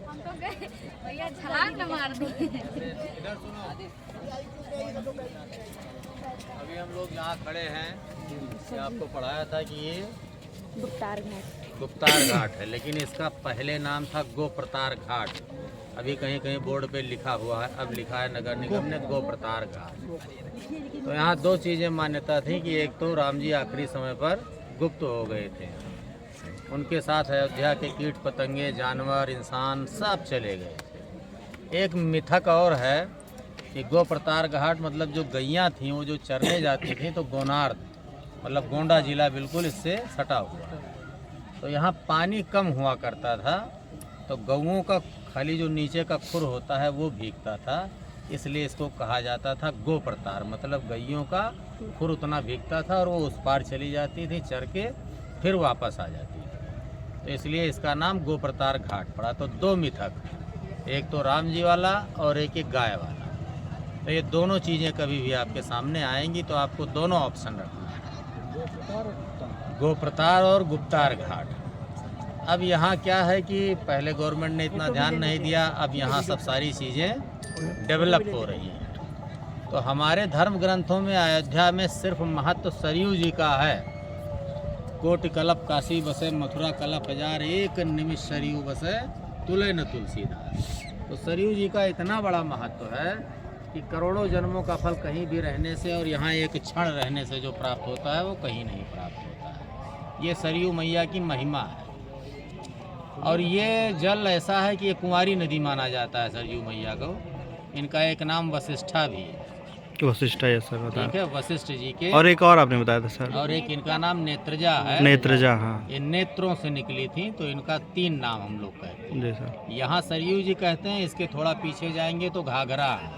हमको गए भैया छलांग न मार दी। अभी हम लोग यहाँ खड़े हैं कि आपको पढ़ाया था कि ये गुप्तार घाट है, लेकिन इसका पहले नाम था गोप्रतार घाट। अभी कहीं कहीं बोर्ड पे लिखा हुआ है, अब लिखा है नगर निगम ने गोप्रतार घाट। तो यहाँ दो चीज़ें मान्यता थी कि एक तो राम जी आखिरी समय पर गुप्त हो गए थे, उनके साथ अयोध्या के कीट पतंगे, जानवर, इंसान सब चले गए थे। एक मिथक और है कि गोप्रतार घाट मतलब जो गैयाँ थीं वो जो चरने जाती थीं तो गोनार्द मतलब गोंडा जिला बिल्कुल इससे सटा हुआ है। तो यहाँ पानी कम हुआ करता था, तो गऊओं का खाली जो नीचे का खुर होता है वो भीगता था, इसलिए इसको कहा जाता था गोप्रतार। मतलब गैयों का खुर उतना भीगता था और वो उस पार चली जाती थी चर के, फिर वापस आ जाती थी, तो इसलिए इसका नाम गोप्रतार घाट पड़ा। तो दो मिथक, एक तो राम जी वाला और एक गाय वाला। तो ये दोनों चीज़ें कभी भी आपके सामने आएंगी तो आपको दोनों ऑप्शन रखना है, गोप्रतार और गुप्तार घाट। अब यहाँ क्या है कि पहले गवर्नमेंट ने इतना ध्यान नहीं दिया, अब यहाँ सब सारी चीज़ें डेवलप हो रही हैं। तो हमारे धर्म ग्रंथों में अयोध्या में सिर्फ महत्व सरयू जी का है। कोटि कलप काशी बसे, मथुरा कलप हजार, एक निमिष सरयू बसे, तुले न तुलसीदास। तो सरयू जी का इतना बड़ा महत्व है कि करोड़ों जन्मों का फल कहीं भी रहने से और यहाँ एक क्षण रहने से जो प्राप्त होता है वो कहीं नहीं प्राप्त होता है। ये सरयू मैया की महिमा है। और ये जल ऐसा है कि ये कुंवारी नदी माना जाता है सरयू मैया को। इनका एक नाम वशिष्ठा भी है। वशिष्ठा है सर, बता। ठीक है, वशिष्ठ जी के। और एक और आपने बताया था सर। और एक इनका नाम नेत्रजा है। नेत्रजा, हाँ। ये नेत्रों से निकली थी, तो इनका 3 नाम हम लोग कहते हैं। जी सर। यहाँ सरयू जी कहते हैं, इसके थोड़ा पीछे जाएंगे तो घाघरा है।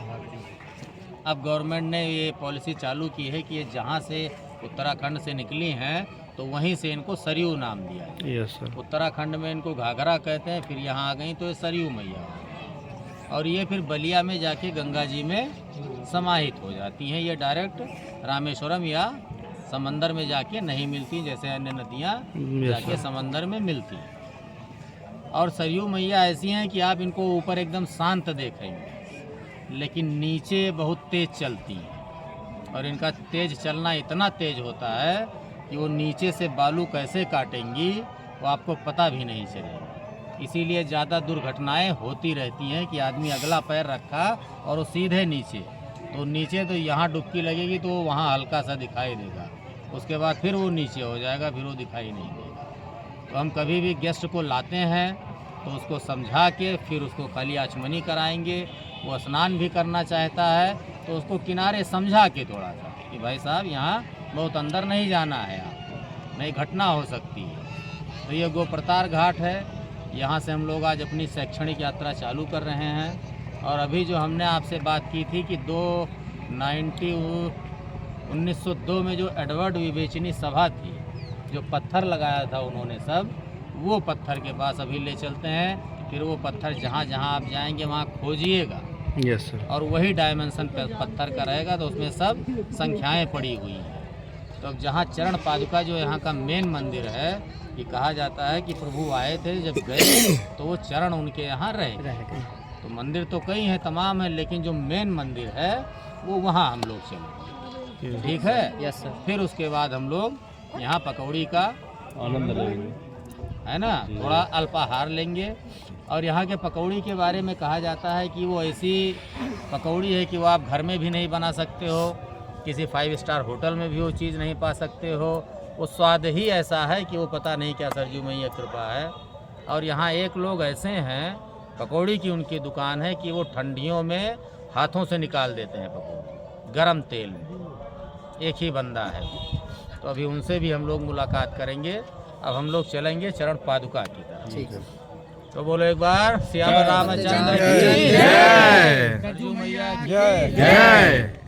अब गवर्नमेंट ने ये पॉलिसी चालू की है कि ये जहाँ से उत्तराखंड से निकली हैं तो वहीं से इनको सरयू नाम दिया है। Yes sir. उत्तराखंड में इनको घाघरा कहते हैं, फिर यहाँ आ गई तो ये सरयू मैया, और ये फिर बलिया में जाके गंगा जी में समाहित हो जाती हैं। ये डायरेक्ट रामेश्वरम या समंदर में जाके नहीं मिलती जैसे अन्य नदियाँ जाके समंदर में मिलती हैं। और सरयू मैया ऐसी हैं कि आप इनको ऊपर एकदम शांत देखेंगे, लेकिन नीचे बहुत तेज चलती हैं। और इनका तेज चलना इतना तेज होता है कि वो नीचे से बालू कैसे काटेंगी वो आपको पता भी नहीं चलेगा। इसीलिए ज़्यादा दुर्घटनाएं होती रहती हैं कि आदमी अगला पैर रखा और वो सीधे नीचे, तो नीचे तो यहाँ डुबकी लगेगी तो वहाँ हल्का सा दिखाई देगा, उसके बाद फिर वो नीचे हो जाएगा, फिर वो दिखाई नहीं देगा। तो हम कभी भी गेस्ट को लाते हैं तो उसको समझा के फिर उसको खाली आचमनी कराएंगे। वो स्नान भी करना चाहता है तो उसको किनारे समझा के थोड़ा सा कि भाई साहब यहाँ बहुत अंदर नहीं जाना है, आपको नहीं घटना हो सकती है। तो ये गोप्रतार घाट है। यहाँ से हम लोग आज अपनी शैक्षणिक यात्रा चालू कर रहे हैं। और अभी जो हमने आपसे बात की थी कि 1902 में जो एडवर्ड विवेचनी सभा थी, जो पत्थर लगाया था उन्होंने सब, वो पत्थर के पास अभी ले चलते हैं। फिर वो पत्थर जहाँ जहाँ आप जाएंगे वहाँ खोजिएगा। Yes sir. और वही डायमेंशन पत्थर का रहेगा, तो उसमें सब संख्याएं पड़ी हुई हैं। तो अब जहाँ चरण पादुका जो यहाँ का मेन मंदिर है, ये कहा जाता है कि प्रभु आए थे, जब गए तो वो चरण उनके यहाँ रह गए। तो मंदिर तो कई हैं, तमाम है, लेकिन जो मेन मंदिर है वो वहाँ हम लोग चलेंगे। ठीक है? Yes sir. फिर उसके बाद हम लोग यहाँ पकौड़ी का आनंद लेंगे, है ना, थोड़ा अल्पाहार लेंगे। और यहाँ के पकौड़ी के बारे में कहा जाता है कि वो ऐसी पकौड़ी है कि वो आप घर में भी नहीं बना सकते हो, किसी 5 स्टार होटल में भी वो चीज़ नहीं पा सकते हो। वो स्वाद ही ऐसा है कि वो पता नहीं क्या सरयू मैया कृपा है। और यहाँ एक लोग ऐसे हैं, पकौड़ी की उनकी दुकान है कि वो ठंडियों में हाथों से निकाल देते हैं पकौड़ी गरम तेल में। एक ही बंदा है। तो अभी उनसे भी हम लोग मुलाकात करेंगे। अब हम लोग चलेंगे चरण पादुका की तरफ। ठीक है। तो बोलो एक बार, श्याम रामचंद्र की जय, सरयू मैया की जय।